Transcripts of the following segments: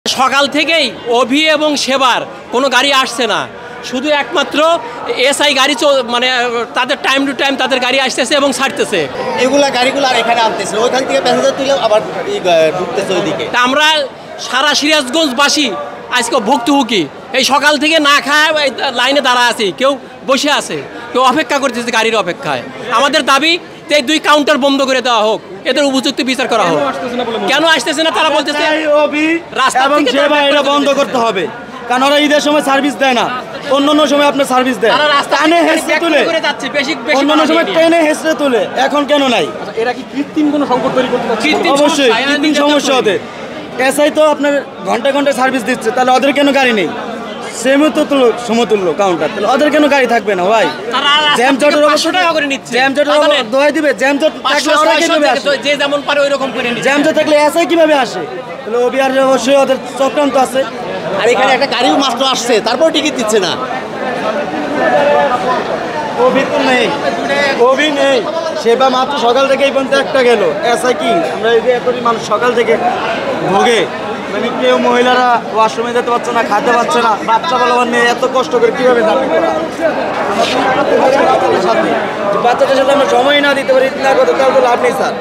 সকাল থেকেই অভি এবং সেবার কোনো গাড়ি আসছে না, শুধু একমাত্র এসআই গাড়ি মানে তাদের টাইম টু টাইম তাদের গাড়ি আসতেছে এবং ছাড়তেছে। এগুলা গাড়িগুলো আর এখানে আনতেছে, ওইখান থেকে প্যাসেঞ্জার তুলে আবার ঢুকতেছে ওইদিকে। তা আমরা সারা সিরাজগঞ্জবাসী আজকে ভুক্তভোগী, এই সকাল থেকে না খায় লাইনে দাঁড়া আছি, কেউ বসে আছে, কেউ অপেক্ষা করতেছে গাড়ির অপেক্ষায়। আমাদের দাবি যে এই 2 কাউন্টার বন্ধ করে দেওয়া হোক, এদের উপযুক্ত বিচার করা হোক। কেন আসতেছে না তারা বলতেছে রাস্তা এটা বন্ধ করতে হবে, কারণ ওরা ঈদের সময় সার্ভিস দেয় না, অন্যান্য সময় আপনার সার্ভিস দেয়, টানে হেসড়ে তুলে অন্যান্য সময় টেনে হেসড়ে তুলে, এখন কেন নাই? এরা কি কৃত্রিম কোনো সংকট তৈরি করতে পারছে? অবশ্যই কৃত্রিম সমস্যা ওদের। এসআই তো আপনার ঘন্টা ঘন্টা সার্ভিস দিচ্ছে, তাহলে ওদের কেন গাড়ি নেই? সমতুল্য কাউন্টার, তাহলে ওদের কেন গাড়ি থাকবে না ভাই? জ্যামজটের দোয়াই দিবে, জ্যামজট থাকলে ওরা কিভাবে আসে? যে যেমন পারে ওই রকম করে নিচ্ছে। জ্যামজট থাকলে এসআই কিভাবে আসে? তাহলে ওবিআর অবশ্যই ওদের চক্রান্ত আছে। আর এখানে একটা গাড়িও মাত্র আসছে, তারপর টিকিট দিচ্ছে না। কবি নেই, সেবা মাত্র সকাল থেকে এই পর্যন্ত একটা গেল। এসআই কি আমরা এই যে এতটি মানুষ সকাল থেকে ভোগে, মানে কেউ মহিলারা ওয়াশরুমে যেতে পারছে না, খাতে পারছে না, বাচ্চা বলবার নিয়ে এত কষ্ট করে কীভাবে যাবে? বাচ্চাদের সাথে আমরা সময় না দিতে পারি, না করতে তাহলে তো লাভ নেই স্যার।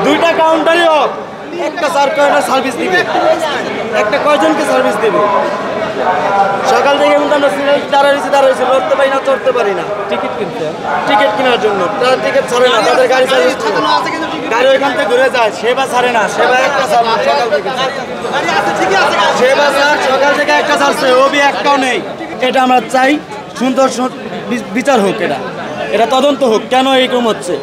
2টা কাউন্টারই অফ, একটা স্যার কয়টা সার্ভিস দিবে, একটা কয়জনকে সার্ভিস দেবে? সকাল থেকে কিন্তু আমরা দাঁড়াইছি, লড়তে পারি না, চড়তে পারি না টিকিট কেনার জন্য। তারা টিকিট ছাড়ে না, তাদের গাড়ি সার্ভিস গাড়ি ওইখান থেকে ঘুরে যায়, সেবা ছাড়ে না, সেবা একটা সকাল থেকে সেবা স্যার সকাল থেকে একটা ছাড়ছে, ওবি একটাও নেই। এটা আমরা চাই সুন্দর বিচার হোক, এটা তদন্ত হোক, কেন এরকম হচ্ছে।